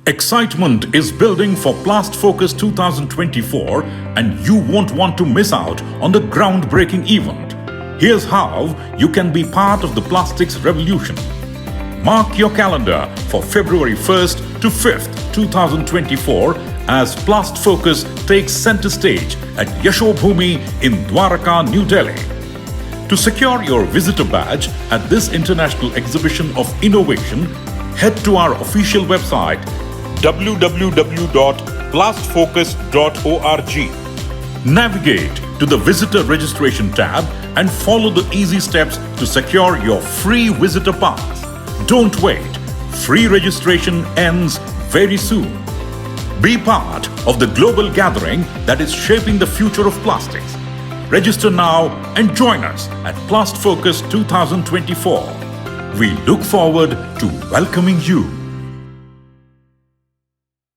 Excitement is building for Plastfocus 2024 and you won't want to miss out on the groundbreaking event. Here's how you can be part of the plastics revolution. Mark your calendar for February 1st to 5th, 2024 as Plastfocus takes center stage at Yashobhoomi in Dwarka, New Delhi. To secure your visitor badge at this international exhibition of innovation, head to our official website www.plastfocus.org. Navigate to the Visitor Registration tab and follow the easy steps to secure your free visitor pass. Don't wait. Free registration ends very soon. Be part of the global gathering that is shaping the future of plastics. Register now and join us at Plastfocus 2024. We look forward to welcoming you.